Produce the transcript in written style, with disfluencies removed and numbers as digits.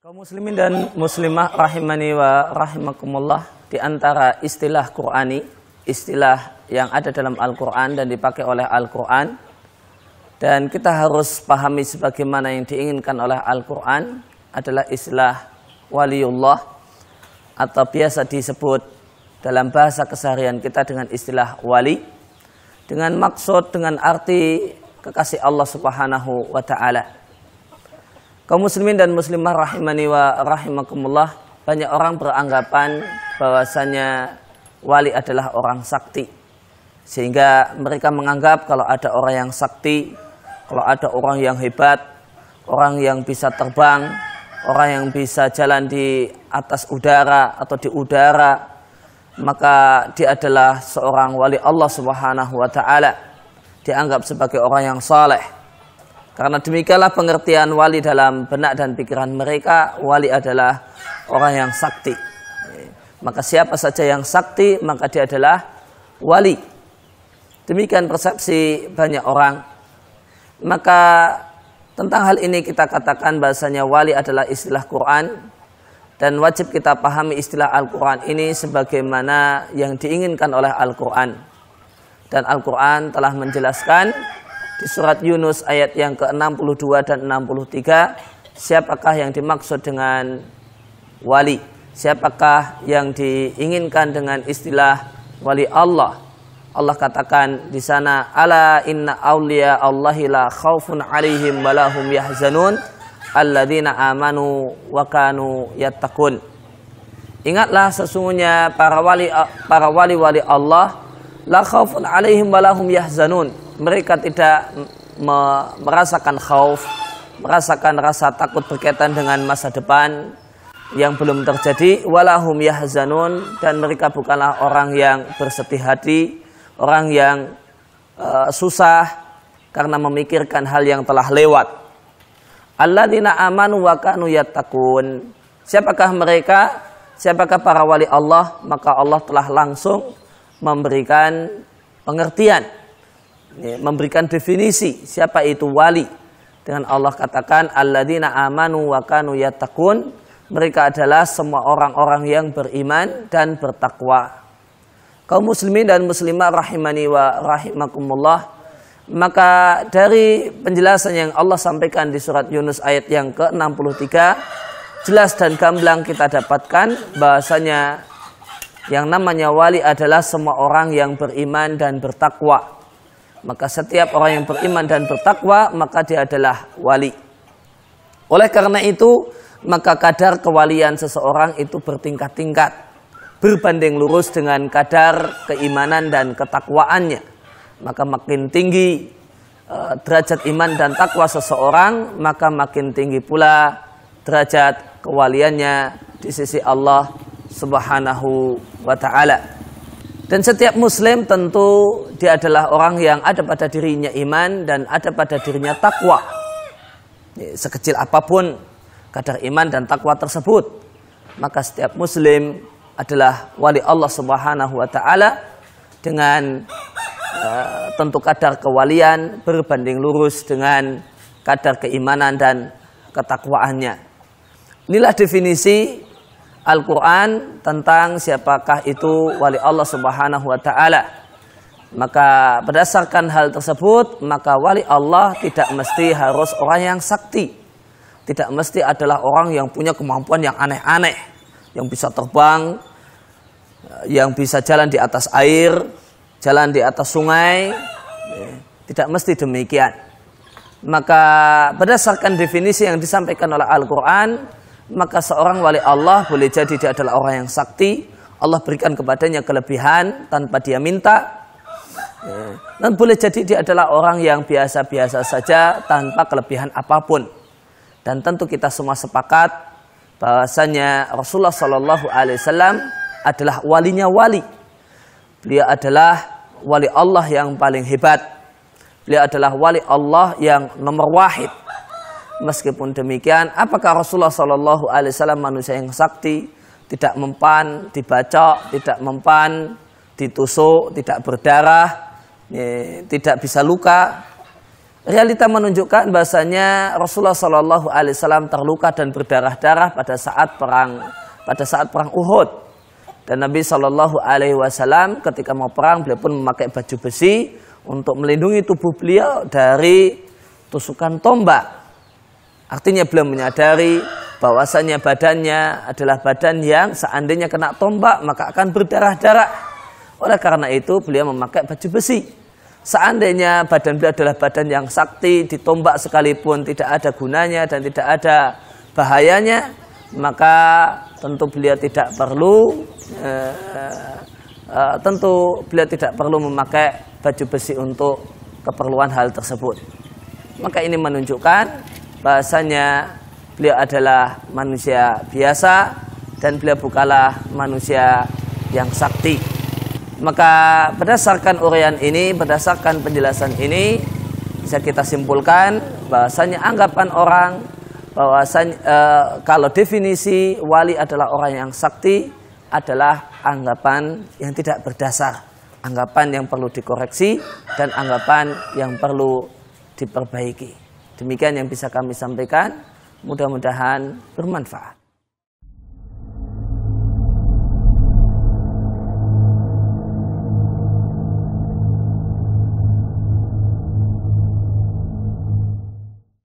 Kaum muslimin dan muslimah rahimani wa rahimakumullah, di antara istilah Qur'ani, istilah yang ada dalam Al-Quran dan dipakai oleh Al-Quran, dan kita harus pahami sebagaimana yang diinginkan oleh Al-Quran, adalah istilah waliullah, atau biasa disebut dalam bahasa keseharian kita dengan istilah wali, dengan maksud, dengan arti kekasih Allah Subhanahu wa ta'ala. Kaum muslimin dan muslimah rahimani wa rahimakumullah, banyak orang beranggapan bahwasanya wali adalah orang sakti, sehingga mereka menganggap kalau ada orang yang sakti, kalau ada orang yang hebat, orang yang bisa terbang, orang yang bisa jalan di atas udara atau di udara, maka dia adalah seorang wali Allah Subhanahu wa ta'ala, dianggap sebagai orang yang saleh. Karena demikianlah pengertian wali dalam benak dan pikiran mereka, wali adalah orang yang sakti. Maka siapa saja yang sakti, maka dia adalah wali. Demikian persepsi banyak orang. Maka tentang hal ini kita katakan bahasanya wali adalah istilah Quran, dan wajib kita pahami istilah Al-Quran ini sebagaimana yang diinginkan oleh Al-Quran. Dan Al-Quran telah menjelaskan di surat Yunus ayat yang ke-62 dan 63, siapakah yang dimaksud dengan wali? Siapakah yang diinginkan dengan istilah wali Allah? Allah katakan di sana, ala inna awliya Allahi la khaufun alaihim wa lahum yahzanun alladzina amanu wa kanu yattaqun. Ingatlah, sesungguhnya para wali Allah, la khaufun alaihim wa lahum yahzanun. Mereka tidak merasakan khauf, merasakan rasa takut berkaitan dengan masa depan yang belum terjadi. Walahum yahzanun, dan mereka bukanlah orang yang bersedih hati, orang yang susah karena memikirkan hal yang telah lewat. Alladzina amanu wa kanu yattaqun. Siapakah mereka? Siapakah para wali Allah? Maka Allah telah langsung memberikan pengertian, memberikan definisi siapa itu wali, dengan Allah katakan alladzina amanu wa kanu yattaqun. Mereka adalah semua orang-orang yang beriman dan bertakwa. Kaum muslimin dan muslimah rahimani wa rahimakumullah, maka dari penjelasan yang Allah sampaikan di surat Yunus ayat yang ke-63, jelas dan gamblang kita dapatkan bahasanya yang namanya wali adalah semua orang yang beriman dan bertakwa. Maka setiap orang yang beriman dan bertakwa, maka dia adalah wali. Oleh karena itu, maka kadar kewalian seseorang itu bertingkat-tingkat, berbanding lurus dengan kadar keimanan dan ketakwaannya. Maka makin tinggi derajat iman dan takwa seseorang, maka makin tinggi pula derajat kewaliannya di sisi Allah Subhanahu wa ta'ala. Dan setiap muslim tentu dia adalah orang yang ada pada dirinya iman dan ada pada dirinya takwa. Sekecil apapun kadar iman dan takwa tersebut, maka setiap muslim adalah wali Allah Subhanahu wa ta'ala dengan tentu kadar kewalian berbanding lurus dengan kadar keimanan dan ketakwaannya. Inilah definisi Al-Quran tentang siapakah itu wali Allah Subhanahu wa ta'ala. Maka berdasarkan hal tersebut, maka wali Allah tidak mesti harus orang yang sakti, tidak mesti adalah orang yang punya kemampuan yang aneh-aneh, yang bisa terbang, yang bisa jalan di atas air, jalan di atas sungai. Tidak mesti demikian. Maka berdasarkan definisi yang disampaikan oleh Al-Quran, maka seorang wali Allah boleh jadi dia adalah orang yang sakti, Allah berikan kepadanya kelebihan tanpa dia minta, dan boleh jadi dia adalah orang yang biasa-biasa saja tanpa kelebihan apapun. Dan tentu kita semua sepakat bahwasanya Rasulullah SAW adalah walinya wali. Beliau adalah wali Allah yang paling hebat. Beliau adalah wali Allah yang nomor wahid. Meskipun demikian, apakah Rasulullah SAW manusia yang sakti, tidak mempan dibacok, tidak mempan ditusuk, tidak berdarah, tidak bisa luka? realita menunjukkan bahasanya Rasulullah SAW terluka dan berdarah-darah pada saat perang Uhud. Dan Nabi SAW ketika mau perang beliau pun memakai baju besi untuk melindungi tubuh beliau dari tusukan tombak. Artinya beliau menyadari bahwasanya badannya adalah badan yang seandainya kena tombak maka akan berdarah-darah. Oleh karena itu beliau memakai baju besi. Seandainya badan beliau adalah badan yang sakti, ditombak sekalipun tidak ada gunanya dan tidak ada bahayanya, maka tentu beliau tidak perlu memakai baju besi untuk keperluan hal tersebut. Maka ini menunjukkan bahasanya beliau adalah manusia biasa dan beliau bukanlah manusia yang sakti. Maka berdasarkan uraian ini, berdasarkan penjelasan ini, bisa kita simpulkan bahasanya anggapan orang bahwasanya kalau definisi wali adalah orang yang sakti adalah anggapan yang tidak berdasar, anggapan yang perlu dikoreksi dan anggapan yang perlu diperbaiki. Demikian yang bisa kami sampaikan, mudah-mudahan bermanfaat.